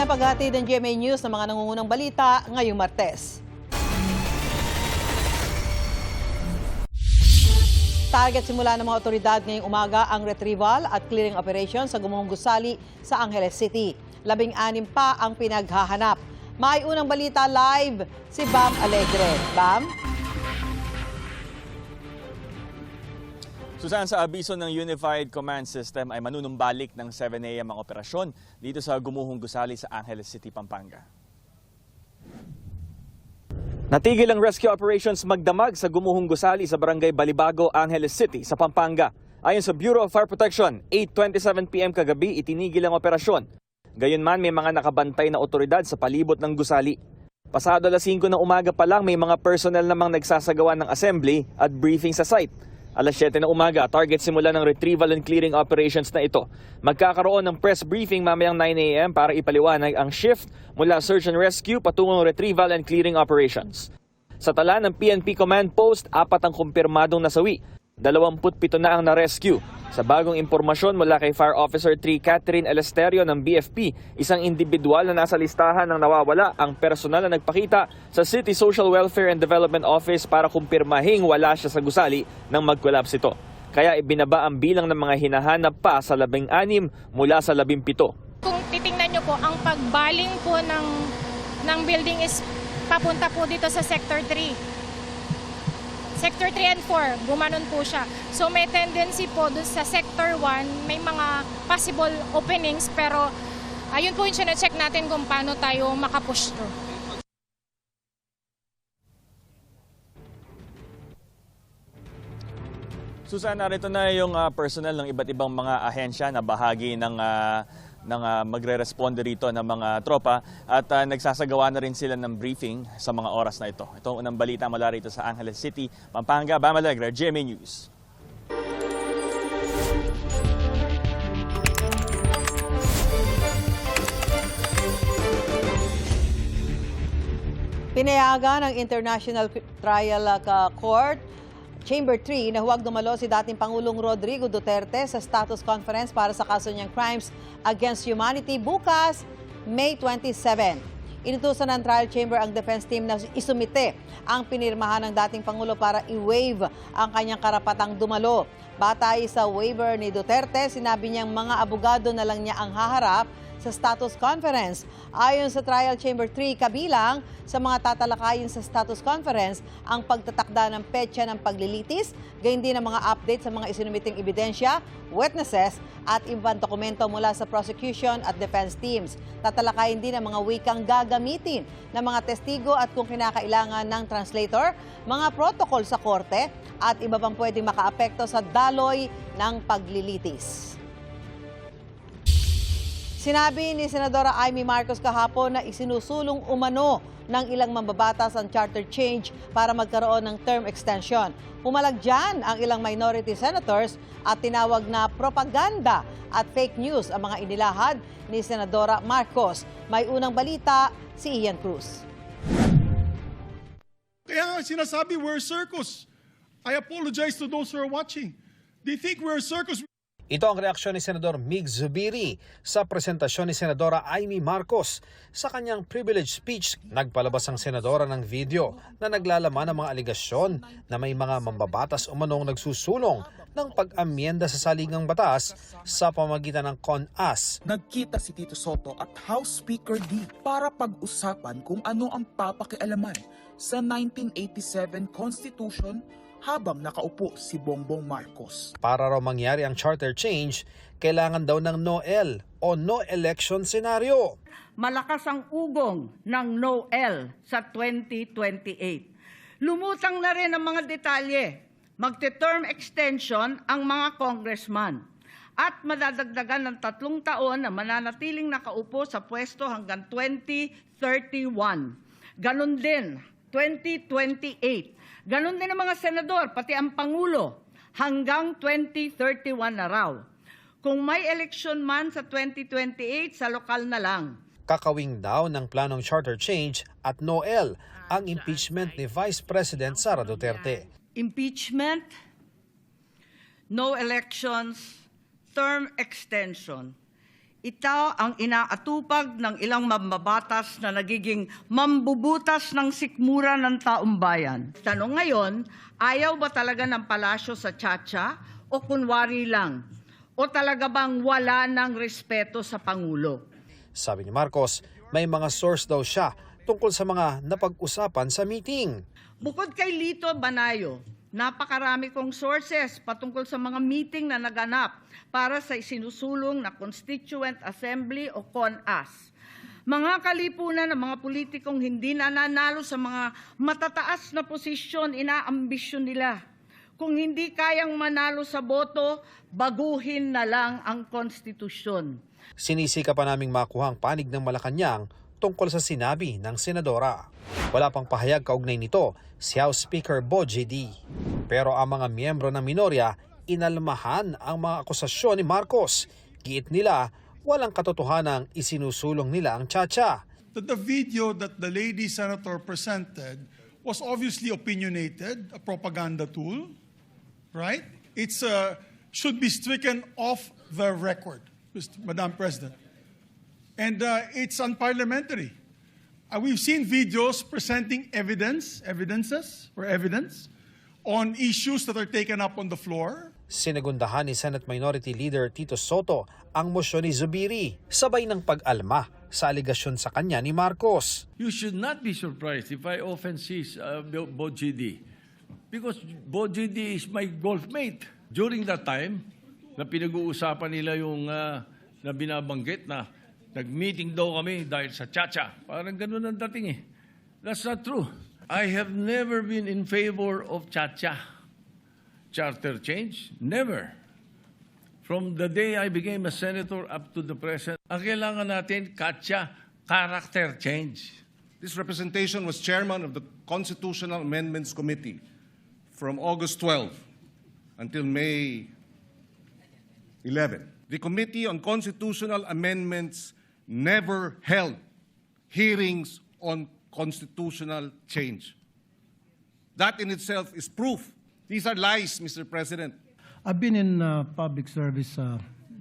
ang paghatid ng GMA News ng mga nangungunang balita ngayong Martes. Target simula ng mga otoridad ngayong umaga ang retrieval at clearing operation sa gumuhong gusali sa Angeles City. 16 pa ang pinaghahanap. May unang balita live si Bam Alegre. Bam? Susan, sa abiso ng Unified Command System ay manunumbalik ng 7 a.m. ang operasyon dito sa gumuhong gusali sa Angeles City, Pampanga. Natigil ang rescue operations magdamag sa gumuhong gusali sa Barangay Balibago, Angeles City sa Pampanga. Ayon sa Bureau of Fire Protection, 8:27 p.m. kagabi itinigil ang operasyon. Gayunman may mga nakabantay na otoridad sa palibot ng gusali. Pasado alas 5 ng umaga pa lang may mga personnel namang nagsasagawa ng assembly at briefing sa site. Alas 7 ng umaga, target simula ng retrieval and clearing operations na ito. Magkakaroon ng press briefing mamayang 9 a.m. para ipaliwanag ang shift mula search and rescue patungong retrieval and clearing operations. Sa tala ng PNP Command Post, 4 ang kumpirmadong nasawi. 27 na ang na-rescue. Sa bagong impormasyon mula kay Fire Officer 3 Catherine Elesterio ng BFP, isang individual na nasa listahan ng nawawala ang personal na nagpakita sa City Social Welfare and Development Office para kumpirmahing wala siya sa gusali nang mag-collapse ito. Kaya ibinaba ang bilang ng mga hinahanap pa sa 16 mula sa 17. Kung titingnan nyo po, ang pagbaling po ng building is papunta po dito sa Sector 3. Sector 3 and 4, gumanon po siya. So may tendency po dun sa Sector 1, may mga possible openings, pero ayun po yung sinecheck natin kung paano tayo makapush through. Susan, narito na yung personnel ng iba't ibang mga ahensya na bahagi ng magre-responde rito ng mga tropa at nagsasagawa na rin sila ng briefing sa mga oras na ito. Ito ang unang balita mula rito sa Angeles City, Pampanga. Bam Alegre, GMA News. Pinayagan ng International Trial Court Chamber 3 na huwag dumalo si dating Pangulong Rodrigo Duterte sa status conference para sa kaso niyang crimes against humanity bukas, May 27. Inutusan ng trial chamber ang defense team na isumite ang pinirmahan ng dating Pangulo para i-waive ang kanyang karapatang dumalo. Batay sa waiver ni Duterte, sinabi niyang mga abogado na lang niya ang haharap sa status conference. Ayon sa Trial Chamber 3, kabilang sa mga tatalakayin sa status conference ang pagtatakda ng petsa ng paglilitis, gayon din ang mga update sa mga isinumiting ebidensya, witnesses at ibang dokumento mula sa prosecution at defense teams. Tatalakayin din ang mga wikang gagamitin ng mga testigo at kung kinakailangan ng translator, mga protocol sa korte at iba pang pwedeng makaapekto sa daloy ng paglilitis. Sinabi ni Senadora Amy Marcos kahapon na isinusulong umano ng ilang mambabatas ang charter change para magkaroon ng term extension. Pumalag dyan ang ilang minority senators at tinawag na propaganda at fake news ang mga inilahad ni Senadora Marcos. May unang balita si Ian Cruz. Kaya nga sinasabi we're a circus. I apologize to those who are watching. They think we're a circus. Ito ang reaksyon ni Senador Mig Zubiri sa presentasyon ni Senadora Amy Marcos sa kanyang privilege speech. Nagpalabas ang senadora ng video na naglalaman ng mga aligasyon na may mga mambabatas umanong nagsusulong ng pag-amyenda sa saligang batas sa pamagitan ng CONAS. Nagkita si Tito Soto at House Speaker D para pag-usapan kung ano ang papakialaman sa 1987 Constitution habang nakaupo si Bongbong Marcos. Para raw mangyari ang charter change, kailangan daw ng no-el o no election scenario. Malakas ang ugong ng no-el sa 2028. Lumutang na rin ang mga detalye. Magte-term extension ang mga congressman at madadagdagan ng 3 taon na mananatiling nakaupo sa pwesto hanggang 2031. Ganon din, 2028. Ganon din ang mga senador, pati ang Pangulo, hanggang 2031 na raw. Kung may election man sa 2028, sa lokal na lang. Kakawing daw ng planong charter change at no-el ang impeachment ni Vice President Sara Duterte. Impeachment, no elections, term extension. Ito ang inaatupag ng ilang mambabatas na nagiging mambubutas ng sikmura ng taong bayan. Tanong ngayon, ayaw ba talaga ng palasyo sa Chacha o kunwari lang? O talaga bang wala ng respeto sa Pangulo? Sabi ni Marcos, may mga source daw siya tungkol sa mga napag-usapan sa meeting. Bukod kay Lito Banayo, napakarami kong sources patungkol sa mga meeting na naganap para sa isinusulong na Constituent Assembly o CONAS. Mga kalipunan ng mga politikong hindi nananalo sa mga matataas na posisyon, inaambisyon nila. Kung hindi kayang manalo sa boto, baguhin na lang ang konstitusyon. Sinisika pa naming makuha ang panig ng Malacanang tungkol sa sinabi ng senadora. Wala pang pahayag kaugnay nito si House Speaker Bo J.D. Pero ang mga miyembro ng minorya inalmahan ang mga akusasyon ni Marcos. Giit nila, walang katotohanang isinusulong nila ang Chacha. That the video that the lady senator presented was obviously opinionated, a propaganda tool, right? It's should be stricken off the record, Madam President. And it's unparliamentary. We've seen videos presenting evidence on issues that are taken up on the floor. Sinagundahan ni Senate Minority Leader Tito Soto ang mosyon ni Zubiri, sabay ng pag-alma sa aligasyon sa kanya ni Marcos. You should not be surprised if I often see Bo GD, because Bo GD is my golf mate. During that time, na pinag-uusapan nila yung na binabanggit na nag-meeting daw kami dahil sa Chacha. Parang ganun ang dating eh. That's not true. I have never been in favor of Chacha. Charter change? Never. From the day I became a senator up to the present, ang kailangan natin, Chacha, character change. This representation was chairman of the Constitutional Amendments Committee from August 12 until May 11. The Committee on Constitutional Amendments never held hearings on constitutional change. That in itself is proof. These are lies, Mr. President. I've been in public service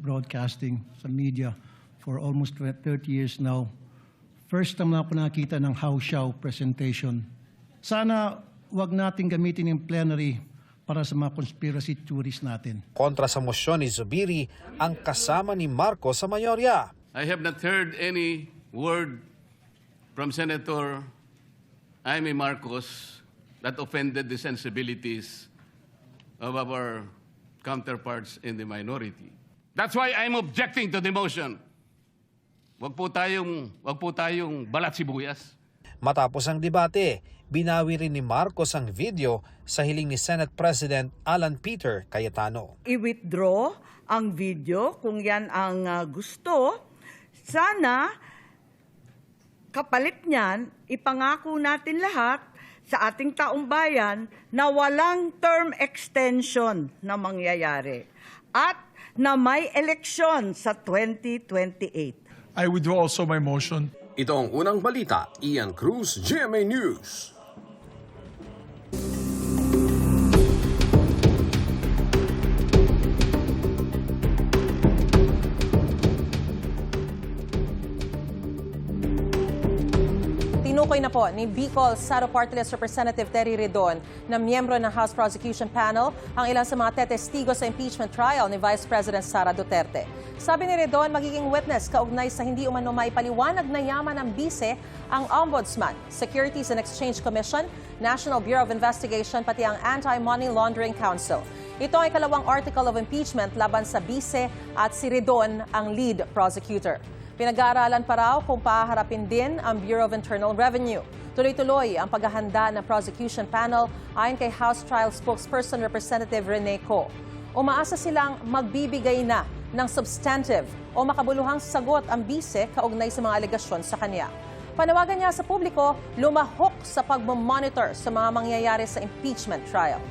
broadcasting sa media for almost 30 years now. First time na ako nakita ng House Show presentation. Sana wag natin gamitin yung plenary para sa mga conspiracy theories natin. Kontra sa mosyon ni Zubiri ang kasama ni Marcos sa mayorya. I have not heard any word from Senator Amy Marcos that offended the sensibilities of our counterparts in the minority. That's why I'm objecting to the motion. Wag po tayong balat sibuyas. Matapos ang debate, binawi rin ni Marcos ang video sa hiling ni Senate President Alan Peter Cayetano. I-withdraw ang video kung yan ang gusto. Sana kapalit niyan, ipangako natin lahat sa ating taong bayan na walang term extension na mangyayari at na may eleksyon sa 2028. I withdraw also my motion. Ito ang unang balita, Ian Cruz, GMA News. Tinukoy na po ni Bicol Saro Party List Representative Terry Redon na miyembro ng House Prosecution Panel ang ilan sa mga tetestigo sa impeachment trial ni Vice President Sara Duterte. Sabi ni Redon, magiging witness kaugnay sa hindi umano maipaliwanag na yaman ng bise ang Ombudsman, Securities and Exchange Commission, National Bureau of Investigation pati ang Anti-Money Laundering Council. Ito ay ikalawang article of impeachment laban sa bise at si Redon ang lead prosecutor. Pinag-aaralan pa raw kung paharapin din ang Bureau of Internal Revenue. Tuloy-tuloy ang paghahanda ng prosecution panel ayon kay House Trial Spokesperson Representative Rene Co. Umaasa silang magbibigay na ng substantive o makabuluhang sagot ang bise kaugnay sa mga alegasyon sa kanya. Panawagan niya sa publiko, lumahok sa pagmamonitor sa mga mangyayari sa impeachment trial.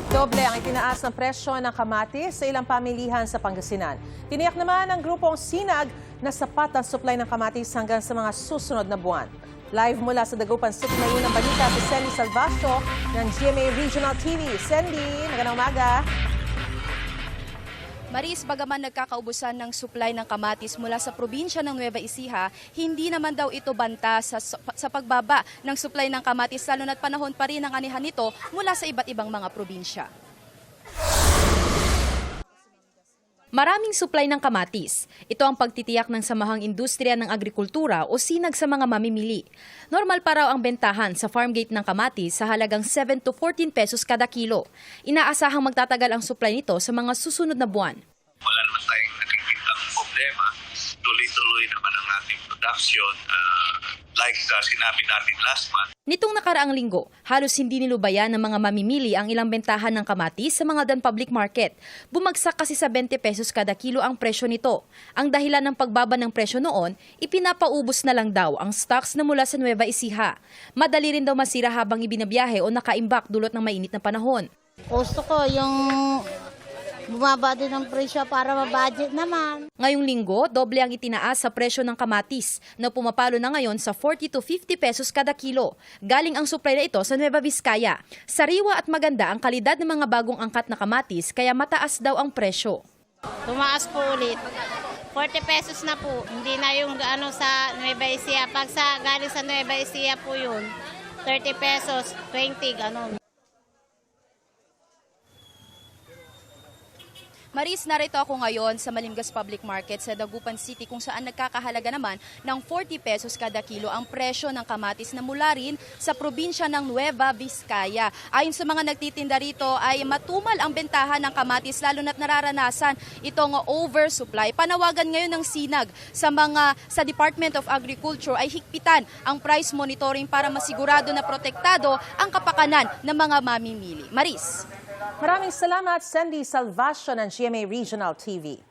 Doble ang itinaas ng presyo ng kamatis sa ilang pamilihan sa Pangasinan. Tiniyak naman ng grupong Sinag na sapat ang supply ng kamatis hanggang sa mga susunod na buwan. Live mula sa Dagupan City ngayon ang balita si Sandy Salvacio ng GMA Regional TV. Sandy, magandang umaga. Maris, bagaman nagkakaubusan ng supply ng kamatis mula sa probinsya ng Nueva Ecija, hindi naman daw ito banta sa pagbaba ng supply ng kamatis, lalo na't panahon pa rin ang anihan nito mula sa iba't ibang mga probinsya. Maraming supply ng kamatis. Ito ang pagtitiyak ng Samahang Industriya ng Agrikultura o SINAG sa mga mamimili. Normal pa raw ang bentahan sa farm gate ng kamatis sa halagang 7 to 14 pesos kada kilo. Inaasahang magtatagal ang supply nito sa mga susunod na buwan. Wala naman tayong nakikita ang problema. Tuloy-tuloy naman ang ating production like sinabi natin last month. Nitong nakaraang linggo, halos hindi nilubayan ng mga mamimili ang ilang bentahan ng kamatis sa mga dan public market. Bumagsak kasi sa 20 pesos kada kilo ang presyo nito. Ang dahilan ng pagbaba ng presyo noon, ipinapaubos na lang daw ang stocks na mula sa Nueva Ecija. Madali rin daw masira habang ibinabiyahe o nakaimbak dulot ng mainit na panahon. Gusto ko yung bumaba din ang presyo para mabudget naman. Ngayong linggo, doble ang itinaas sa presyo ng kamatis na pumapalo na ngayon sa 40 to 50 pesos kada kilo. Galing ang supply na ito sa Nueva Vizcaya. Sariwa at maganda ang kalidad ng mga bagong angkat na kamatis kaya mataas daw ang presyo. Tumaas po ulit. 40 pesos na po. Hindi na yung sa Nueva Ecija. Pag galing sa Nueva Ecija po yun, 30 pesos, 20, ganon. Maris, narito ako ngayon sa Malingas Public Market sa Dagupan City kung saan nagkakahalaga naman ng 40 pesos kada kilo ang presyo ng kamatis na mula rin sa probinsya ng Nueva Vizcaya. Ayon sa mga nagtitinda rito ay matumal ang bentahan ng kamatis lalo na't nararanasan itong oversupply. Panawagan ngayon ng SINAG sa Department of Agriculture ay higpitan ang price monitoring para masigurado na protektado ang kapakanan ng mga mamimili. Maris. Maraming salamat, Sandy Salvacio ng GMA Regional TV.